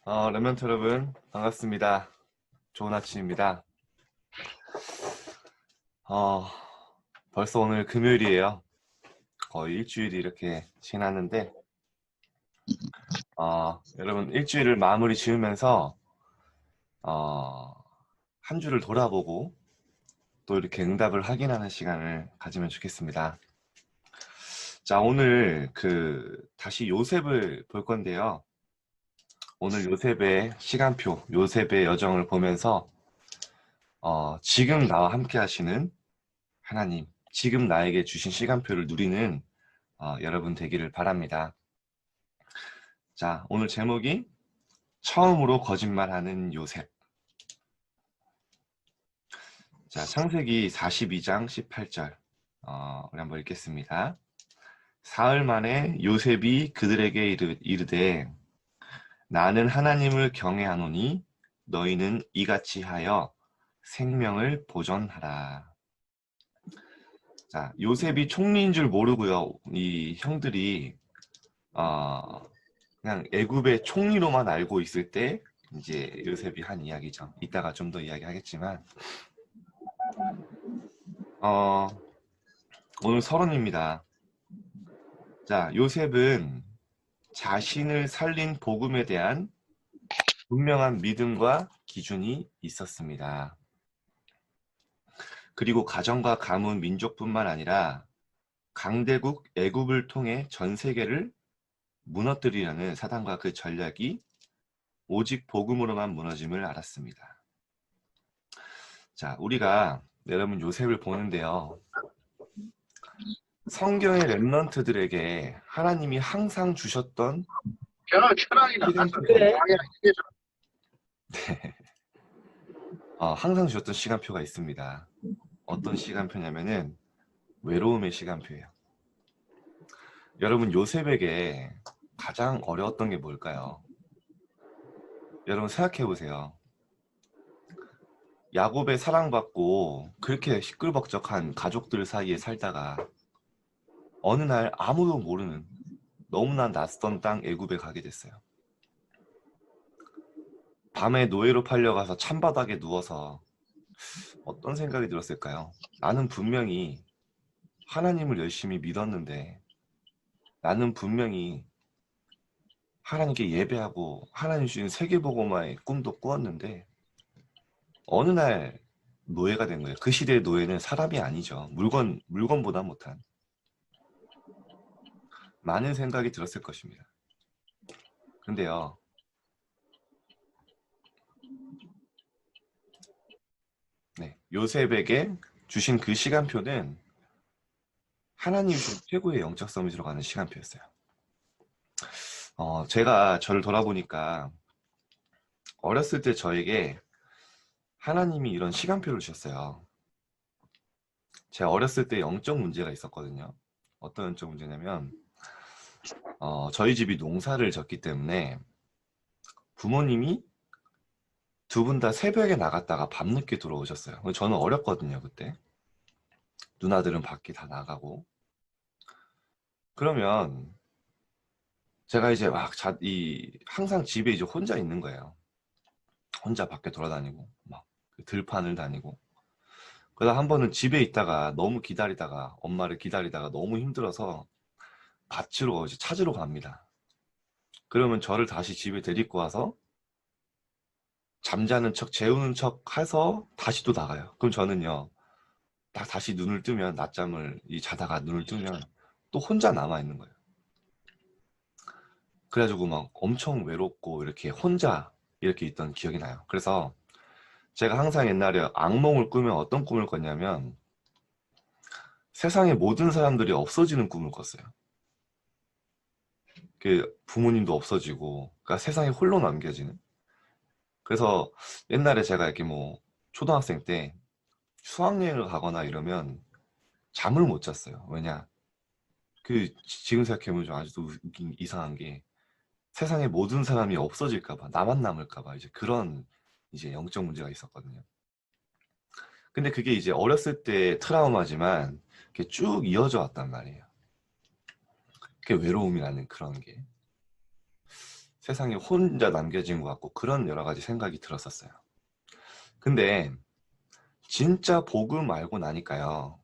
랩런트 여러분, 반갑습니다. 좋은 아침입니다. 어, 벌써 오늘 금요일이에요. 거의 일주일이 이렇게 지났는데, 여러분, 일주일을 마무리 지으면서, 어, 한 주를 돌아보고, 또 이렇게 응답을 확인하는 시간을 가지면 좋겠습니다. 자, 오늘 다시 요셉을 볼 건데요. 오늘 요셉의 시간표, 요셉의 여정을 보면서, 지금 나와 함께 하시는 하나님, 지금 나에게 주신 시간표를 누리는 여러분 되기를 바랍니다. 자, 오늘 제목이 처음으로 거짓말하는 요셉. 자, 창세기 42장 18절. 우리 한번 읽겠습니다. 사흘 만에 요셉이 그들에게 이르되 나는 하나님을 경외하노니 너희는 이같이 하여 생명을 보존하라. 자, 요셉이 총리인 줄 모르고요. 이 형들이 그냥 애굽의 총리로만 알고 있을 때 이제 요셉이 한 이야기죠. 이따가 좀 더 이야기하겠지만 오늘 서론입니다. 자, 요셉은 자신을 살린 복음에 대한 분명한 믿음과 기준이 있었습니다. 그리고 가정과 가문, 민족뿐만 아니라 강대국 애굽을 통해 전 세계를 무너뜨리려는 사단과 그 전략이 오직 복음으로만 무너짐을 알았습니다. 자, 우리가 여러분 요셉을 보는데요. 성경의 랩런트들에게 하나님이 항상 주셨던 시간표가 항상 주셨던 시간표가 있습니다. 어떤 시간표냐면은 외로움의 시간표예요. 여러분 요셉에게 가장 어려웠던 게 뭘까요? 여러분 생각해 보세요. 야곱의 사랑받고 그렇게 시끌벅적한 가족들 사이에 살다가 어느 날 아무도 모르는 너무나 낯선 땅 애굽에 가게 됐어요. 밤에 노예로 팔려가서 찬바닥에 누워서 어떤 생각이 들었을까요? 나는 분명히 하나님을 열심히 믿었는데 나는 분명히 하나님께 예배하고 하나님 주신 세계복음화의 꿈도 꾸었는데 어느 날 노예가 된 거예요. 그 시대의 노예는 사람이 아니죠. 물건보다 못한 많은 생각이 들었을 것입니다. 근데요. 네, 요셉에게 주신 그 시간표는 하나님이 주신 최고의 영적 서밋으로 가는 시간표였어요. 제가 저를 돌아보니까 어렸을 때 저에게 하나님이 이런 시간표를 주셨어요. 제가 어렸을 때 영적 문제가 있었거든요. 어떤 영적 문제냐면 저희 집이 농사를 졌기 때문에 부모님이 두 분 다 새벽에 나갔다가 밤늦게 들어오셨어요. 저는 어렸거든요, 그때. 누나들은 밖에 다 나가고. 그러면 제가 이제 항상 집에 이제 혼자 있는 거예요. 혼자 밖에 돌아다니고, 막 들판을 다니고. 그러다 한 번은 집에 있다가 너무 기다리다가, 엄마를 기다리다가 너무 힘들어서 밭으로 이제 찾으러 갑니다. 그러면 저를 다시 집에 데리고 와서 잠자는 척, 재우는 척 해서 다시 또 나가요. 그럼 저는요, 딱 다시 눈을 뜨면, 낮잠을 자다가 눈을 뜨면 또 혼자 남아있는 거예요. 그래가지고 막 엄청 외롭고 이렇게 혼자 이렇게 있던 기억이 나요. 그래서 제가 항상 옛날에 악몽을 꾸면 어떤 꿈을 꿨냐면 세상의 모든 사람들이 없어지는 꿈을 꿨어요. 그 부모님도 없어지고, 그러니까 세상에 홀로 남겨지는. 그래서 옛날에 제가 이렇게 뭐 초등학생 때 수학여행을 가거나 이러면 잠을 못 잤어요. 왜냐? 지금 생각해보면 좀 아직도 이상한 게 세상에 모든 사람이 없어질까 봐, 나만 남을까 봐 이제 그런 이제 영적 문제가 있었거든요. 근데 그게 이제 어렸을 때 트라우마지만 이렇게 쭉 이어져 왔단 말이에요. 그게 외로움이라는 그런 게. 세상에 혼자 남겨진 것 같고 그런 여러 가지 생각이 들었었어요. 근데 진짜 복음 알고 나니까요.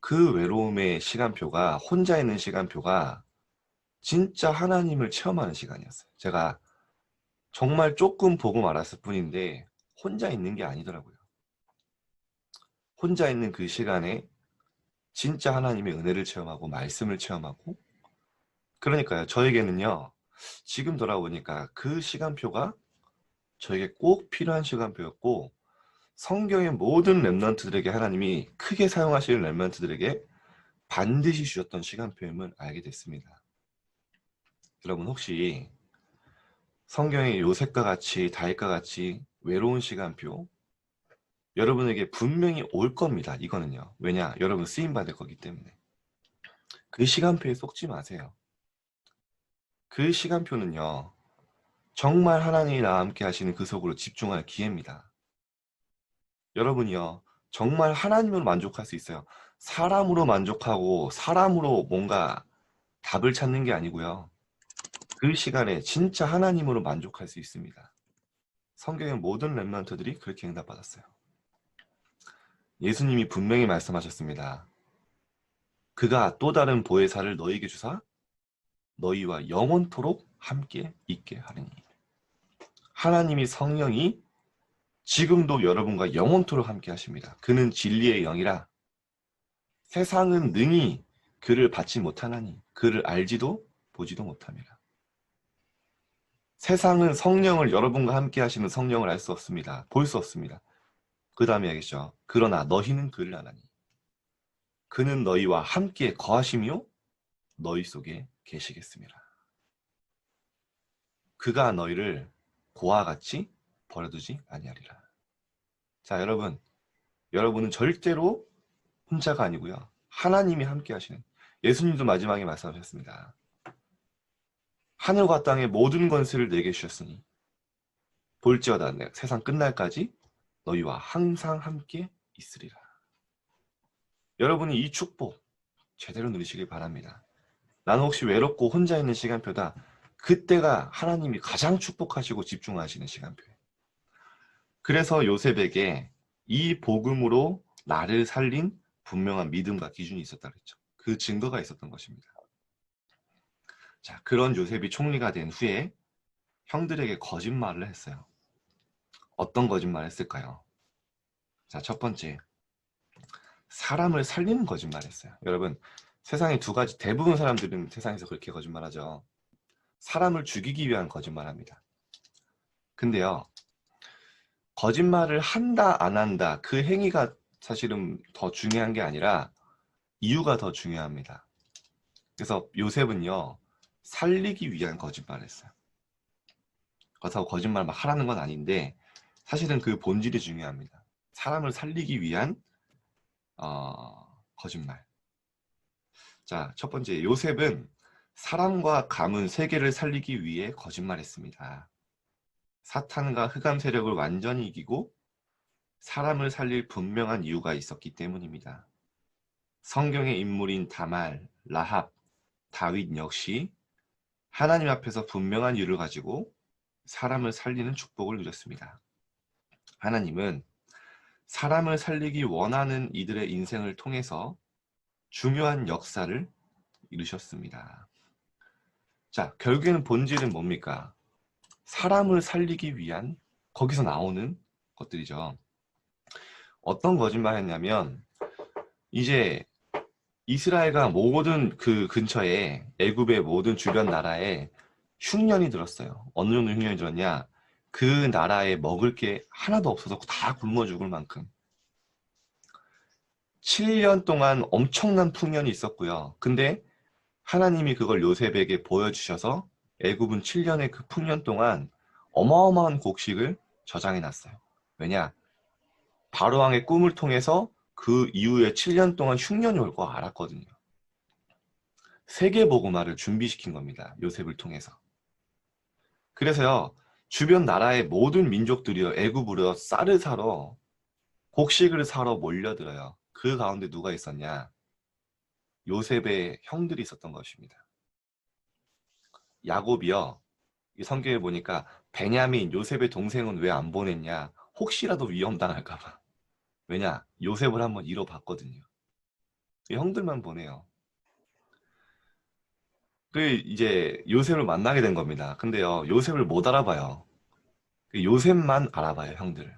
그 외로움의 시간표가 혼자 있는 시간표가 진짜 하나님을 체험하는 시간이었어요. 제가 정말 조금 복음 알았을 뿐인데 혼자 있는 게 아니더라고요. 혼자 있는 그 시간에 진짜 하나님의 은혜를 체험하고 말씀을 체험하고 그러니까요. 저에게는요. 지금 돌아보니까 그 시간표가 저에게 꼭 필요한 시간표였고 성경의 모든 렘넌트들에게 하나님이 크게 사용하시는 렘넌트들에게 반드시 주셨던 시간표임을 알게 됐습니다. 여러분 혹시 성경의 요셉과 같이 다윗과 같이 외로운 시간표 여러분에게 분명히 올 겁니다. 이거는요. 왜냐? 여러분 쓰임받을 거기 때문에. 그 시간표에 속지 마세요. 그 시간표는요. 정말 하나님이 나와 함께 하시는 그 속으로 집중할 기회입니다. 여러분이요. 정말 하나님으로 만족할 수 있어요. 사람으로 만족하고 사람으로 뭔가 답을 찾는 게 아니고요. 그 시간에 진짜 하나님으로 만족할 수 있습니다. 성경의 모든 렘넌트들이 그렇게 응답받았어요. 예수님이 분명히 말씀하셨습니다. 그가 또 다른 보혜사를 너희에게 주사 너희와 영원토록 함께 있게 하리니. 하나님이 성령이 지금도 여러분과 영원토록 함께 하십니다. 그는 진리의 영이라 세상은 능히 그를 받지 못하나니 그를 알지도 보지도 못합니다. 세상은 성령을 여러분과 함께 하시는 성령을 알 수 없습니다. 볼 수 없습니다. 그 다음에 알겠죠. 그러나 너희는 그를 아나니 그는 너희와 함께 거하시며 너희 속에 계시겠습니다. 그가 너희를 고와 같이 버려두지 아니하리라. 자, 여러분은 절대로 혼자가 아니고요. 하나님이 함께 하시는 예수님도 마지막에 말씀하셨습니다. 하늘과 땅의 모든 권세를 내게 주셨으니 볼지어다 세상 끝날까지 너희와 항상 함께 있으리라. 여러분이 이 축복 제대로 누리시길 바랍니다. 나는 혹시 외롭고 혼자 있는 시간표다. 그때가 하나님이 가장 축복하시고 집중하시는 시간표예요. 그래서 요셉에게 이 복음으로 나를 살린 분명한 믿음과 기준이 있었다 그랬죠. 그 증거가 있었던 것입니다. 자, 그런 요셉이 총리가 된 후에 형들에게 거짓말을 했어요. 어떤 거짓말을 했을까요? 자, 첫 번째, 사람을 살리는 거짓말을 했어요. 여러분, 세상에 두 가지, 대부분 사람들은 세상에서 그렇게 거짓말하죠. 사람을 죽이기 위한 거짓말합니다. 근데요, 거짓말을 한다 안 한다 그 행위가 사실은 더 중요한 게 아니라 이유가 더 중요합니다. 그래서 요셉은요, 살리기 위한 거짓말을 했어요. 그렇다고 거짓말 막 하라는 건 아닌데 사실은 그 본질이 중요합니다. 사람을 살리기 위한 거짓말. 자, 첫 번째, 요셉은 사람과 가문 세 개를 살리기 위해 거짓말했습니다. 사탄과 흑암 세력을 완전히 이기고 사람을 살릴 분명한 이유가 있었기 때문입니다. 성경의 인물인 다말, 라합, 다윗 역시 하나님 앞에서 분명한 이유를 가지고 사람을 살리는 축복을 누렸습니다. 하나님은 사람을 살리기 원하는 이들의 인생을 통해서 중요한 역사를 이루셨습니다. 자, 결국에는 본질은 뭡니까? 사람을 살리기 위한 거기서 나오는 것들이죠. 어떤 거짓말 했냐면 이제 이스라엘과 모든 그 근처에 애굽의 모든 주변 나라에 흉년이 들었어요. 어느 정도 흉년이 들었냐? 그 나라에 먹을 게 하나도 없어서 다 굶어 죽을 만큼 7년 동안 엄청난 풍년이 있었고요. 근데 하나님이 그걸 요셉에게 보여주셔서 애굽은 7년의 그 풍년 동안 어마어마한 곡식을 저장해 놨어요. 왜냐? 바로왕의 꿈을 통해서 그 이후에 7년 동안 흉년이 올 거 알았거든요. 세계복음화를 준비시킨 겁니다. 요셉을 통해서. 그래서요. 주변 나라의 모든 민족들이요. 애굽으로 쌀을 사러 곡식을 사러 몰려들어요. 그 가운데 누가 있었냐? 요셉의 형들이 있었던 것입니다. 야곱이요. 이 성경에 보니까 베냐민, 요셉의 동생은 왜 안 보냈냐? 혹시라도 위험당할까 봐. 왜냐? 요셉을 한번 잃어봤거든요. 형들만 보내요. 그 이제 요셉을 만나게 된 겁니다. 근데요, 요셉을 못 알아봐요. 그 요셉만 알아봐요, 형들.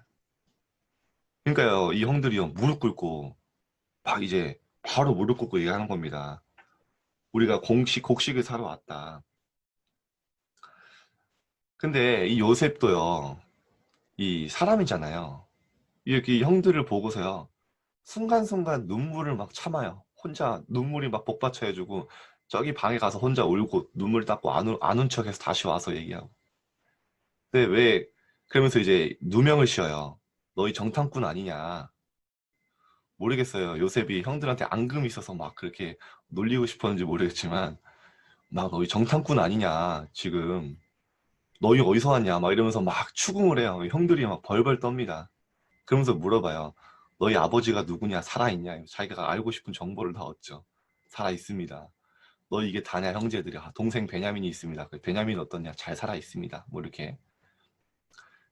그러니까요, 이 형들이요, 무릎 꿇고 막 이제 바로 무릎 꿇고 얘기하는 겁니다. 우리가 곡식을 사러 왔다. 근데 이 요셉도요, 이 사람이잖아요. 이렇게 형들을 보고서요, 순간순간 눈물을 막 참아요. 혼자 눈물이 막 복받쳐해주고, 저기 방에 가서 혼자 울고, 눈물 닦고 안 운 척해서 다시 와서 얘기하고. 근데 왜, 그러면서 이제 누명을 씌워요. 너희 정탐꾼 아니냐. 모르겠어요. 요셉이 형들한테 앙금이 있어서 막 그렇게 놀리고 싶었는지 모르겠지만, 막 너희 정탐꾼 아니냐, 지금. 너희 어디서 왔냐, 막 이러면서 막 추궁을 해요. 형들이 막 벌벌 떱니다. 그러면서 물어봐요. 너희 아버지가 누구냐, 살아있냐. 자기가 알고 싶은 정보를 다 얻죠. 살아있습니다. 너 이게 다냐, 형제들이. 아, 동생 베냐민이 있습니다. 베냐민 어떻냐, 잘 살아있습니다. 뭐 이렇게.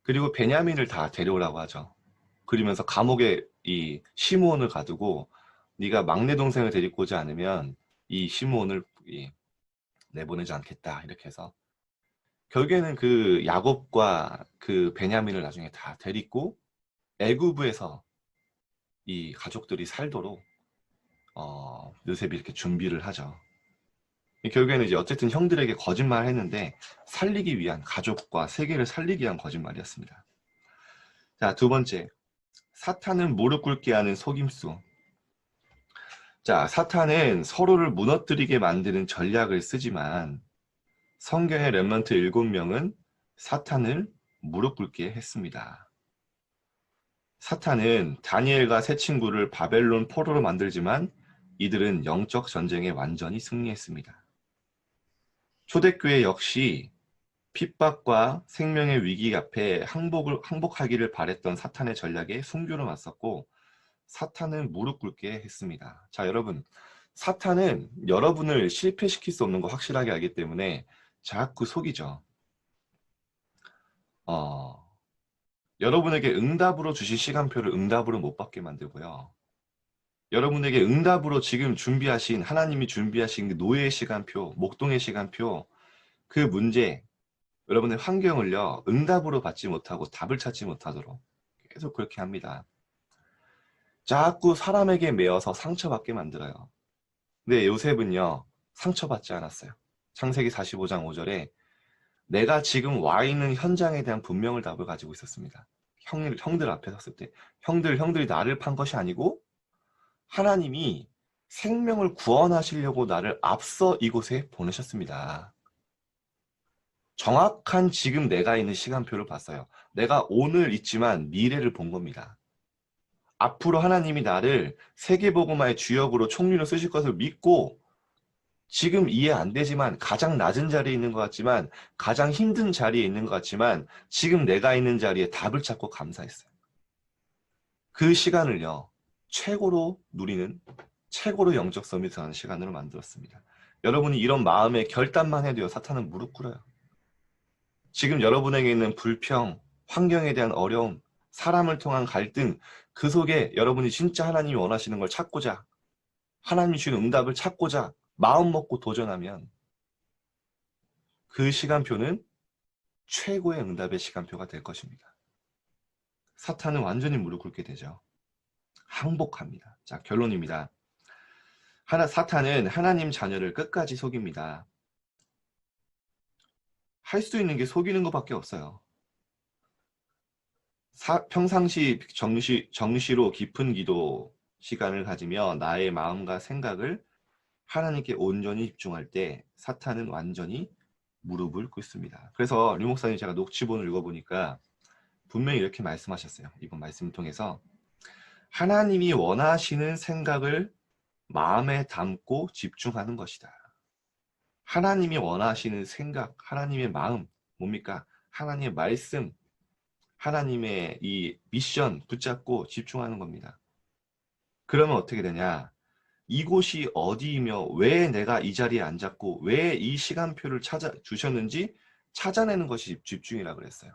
그리고 베냐민을 다 데려오라고 하죠. 그러면서 감옥에 이 시므온을 가두고, 네가 막내 동생을 데리고 오지 않으면 이 시므온을 내보내지 않겠다, 이렇게 해서 결국에는 그 야곱과 그 베냐민을 나중에 다 데리고 애구부에서 이 가족들이 살도록 요셉이 이렇게 준비를 하죠. 결국에는 이제 어쨌든 형들에게 거짓말을 했는데 살리기 위한, 가족과 세계를 살리기 위한 거짓말이었습니다. 자, 두 번째, 사탄은 무릎 꿇게 하는 속임수. 자, 사탄은 서로를 무너뜨리게 만드는 전략을 쓰지만 성경의 렘넌트 7명은 사탄을 무릎 꿇게 했습니다. 사탄은 다니엘과 세 친구를 바벨론 포로로 만들지만 이들은 영적 전쟁에 완전히 승리했습니다. 초대교회 역시 핍박과 생명의 위기 앞에 항복하기를 바랬던 사탄의 전략에 순교로 맞섰고 사탄은 무릎 꿇게 했습니다. 자, 여러분, 사탄은 여러분을 실패시킬 수 없는 거 확실하게 알기 때문에 자꾸 속이죠. 여러분에게 응답으로 주신 시간표를 응답으로 못 받게 만들고요. 여러분에게 응답으로 지금 준비하신, 하나님이 준비하신 노예의 시간표, 목동의 시간표, 그 문제, 여러분의 환경을요, 응답으로 받지 못하고 답을 찾지 못하도록 계속 그렇게 합니다. 자꾸 사람에게 매어서 상처받게 만들어요. 근데 요셉은요, 상처받지 않았어요. 창세기 45장 5절에 내가 지금 와 있는 현장에 대한 분명한 답을 가지고 있었습니다. 형들 앞에 섰을 때, 형들이 나를 판 것이 아니고 하나님이 생명을 구원하시려고 나를 앞서 이곳에 보내셨습니다. 정확한 지금 내가 있는 시간표를 봤어요. 내가 오늘 있지만 미래를 본 겁니다. 앞으로 하나님이 나를 세계복음화의 주역으로 총리로 쓰실 것을 믿고 지금 이해 안 되지만 가장 낮은 자리에 있는 것 같지만 가장 힘든 자리에 있는 것 같지만 지금 내가 있는 자리에 답을 찾고 감사했어요. 그 시간을요. 최고로 누리는 최고로 영적 서밋하는 시간으로 만들었습니다. 여러분이 이런 마음의 결단만 해도요. 사탄은 무릎 꿇어요. 지금 여러분에게 있는 불평, 환경에 대한 어려움, 사람을 통한 갈등, 그 속에 여러분이 진짜 하나님이 원하시는 걸 찾고자, 하나님이 주는 응답을 찾고자 마음 먹고 도전하면 그 시간표는 최고의 응답의 시간표가 될 것입니다. 사탄은 완전히 무릎 꿇게 되죠. 항복합니다. 자, 결론입니다. 사탄은 하나님 자녀를 끝까지 속입니다. 할 수 있는 게 속이는 것밖에 없어요. 평상시 정시로 깊은 기도 시간을 가지며 나의 마음과 생각을 하나님께 온전히 집중할 때 사탄은 완전히 무릎을 꿇습니다. 그래서 류 목사님 제가 녹취본을 읽어보니까 분명히 이렇게 말씀하셨어요. 이번 말씀을 통해서 하나님이 원하시는 생각을 마음에 담고 집중하는 것이다. 하나님이 원하시는 생각, 하나님의 마음, 뭡니까? 하나님의 말씀, 하나님의 이 미션 붙잡고 집중하는 겁니다. 그러면 어떻게 되냐? 이곳이 어디이며 왜 내가 이 자리에 앉았고 왜 이 시간표를 찾아 주셨는지 찾아내는 것이 집중이라 그랬어요.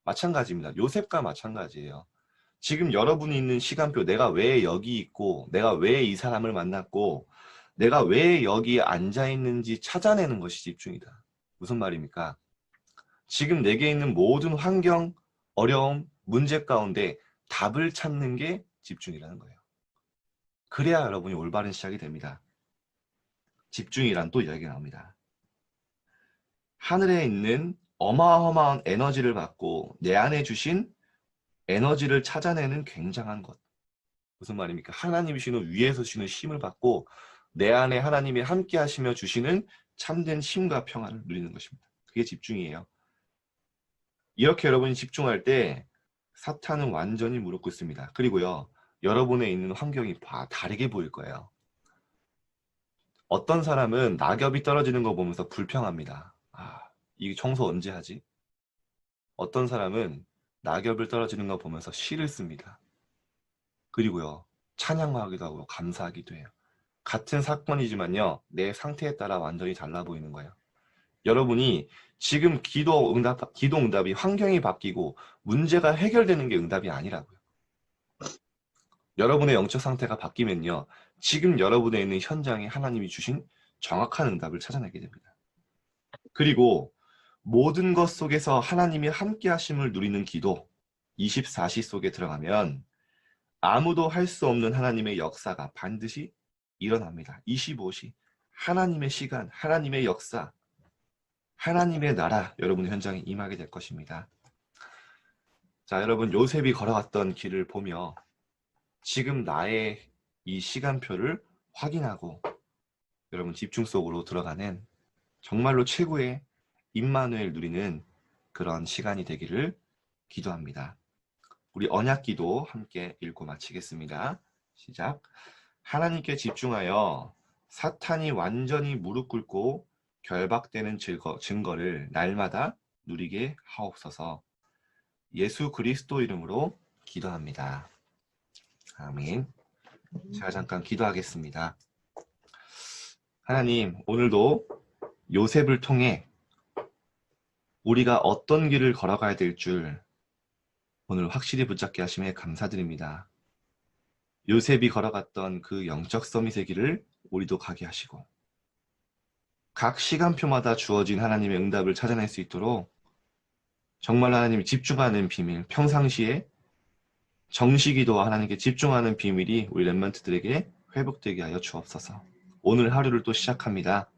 마찬가지입니다. 요셉과 마찬가지예요. 지금 여러분이 있는 시간표, 내가 왜 여기 있고, 내가 왜 이 사람을 만났고, 내가 왜 여기에 앉아 있는지 찾아내는 것이 집중이다. 무슨 말입니까? 지금 내게 있는 모든 환경, 어려움, 문제 가운데 답을 찾는 게 집중이라는 거예요. 그래야 여러분이 올바른 시작이 됩니다. 집중이란 또 이야기가 나옵니다. 하늘에 있는 어마어마한 에너지를 받고 내 안에 주신 에너지를 찾아내는 굉장한 것. 무슨 말입니까? 하나님이 주시는 위에서 주시는 힘을 받고 내 안에 하나님이 함께 하시며 주시는 참된 힘과 평안을 누리는 것입니다. 그게 집중이에요. 이렇게 여러분이 집중할 때 사탄은 완전히 무릎 꿇습니다. 그리고요, 여러분에 있는 환경이 다르게 보일 거예요. 어떤 사람은 낙엽이 떨어지는 거 보면서 불평합니다. 이 청소 언제 하지? 어떤 사람은 낙엽을 떨어지는 거 보면서 시를 씁니다. 그리고요, 찬양하기도 하고 감사하기도 해요. 같은 사건이지만요, 내 상태에 따라 완전히 달라 보이는 거예요. 여러분이 지금 기도 응답이 환경이 바뀌고 문제가 해결되는 게 응답이 아니라고요. 여러분의 영적 상태가 바뀌면요, 지금 여러분에 있는 현장에 하나님이 주신 정확한 응답을 찾아내게 됩니다. 그리고 모든 것 속에서 하나님이 함께 하심을 누리는 기도 24시 속에 들어가면 아무도 할 수 없는 하나님의 역사가 반드시 일어납니다. 25시 하나님의 시간, 하나님의 역사, 하나님의 나라 여러분의 현장에 임하게 될 것입니다. 자, 여러분, 요셉이 걸어갔던 길을 보며 지금 나의 이 시간표를 확인하고 여러분 집중 속으로 들어가는 정말로 최고의 임마누엘 누리는 그런 시간이 되기를 기도합니다. 우리 언약기도 함께 읽고 마치겠습니다. 시작. 하나님께 집중하여 사탄이 완전히 무릎 꿇고 결박되는 증거를 날마다 누리게 하옵소서. 예수 그리스도 이름으로 기도합니다. 아멘. 제가 잠깐 기도하겠습니다. 하나님, 오늘도 요셉을 통해 우리가 어떤 길을 걸어가야 될 줄 오늘 확실히 붙잡게 하심에 감사드립니다. 요셉이 걸어갔던 그 영적 서밋의 길을 우리도 가게 하시고 각 시간표마다 주어진 하나님의 응답을 찾아낼 수 있도록 정말 하나님이 집중하는 비밀, 평상시에 정시기도와 하나님께 집중하는 비밀이 우리 렘넌트들에게 회복되게 하여 주옵소서. 오늘 하루를 또 시작합니다.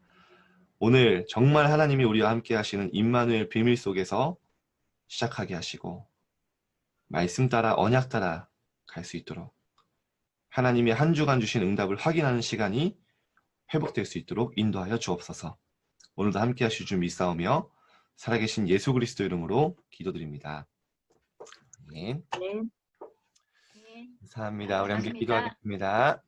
오늘 정말 하나님이 우리와 함께 하시는 임마누엘 비밀 속에서 시작하게 하시고 말씀 따라 언약 따라 갈 수 있도록 하나님이 한 주간 주신 응답을 확인하는 시간이 회복될 수 있도록 인도하여 주옵소서. 오늘도 함께 하실 줄 믿사오며 살아계신 예수 그리스도 이름으로 기도드립니다. 아멘. 네. 감사합니다. 우리 함께 기도하겠습니다.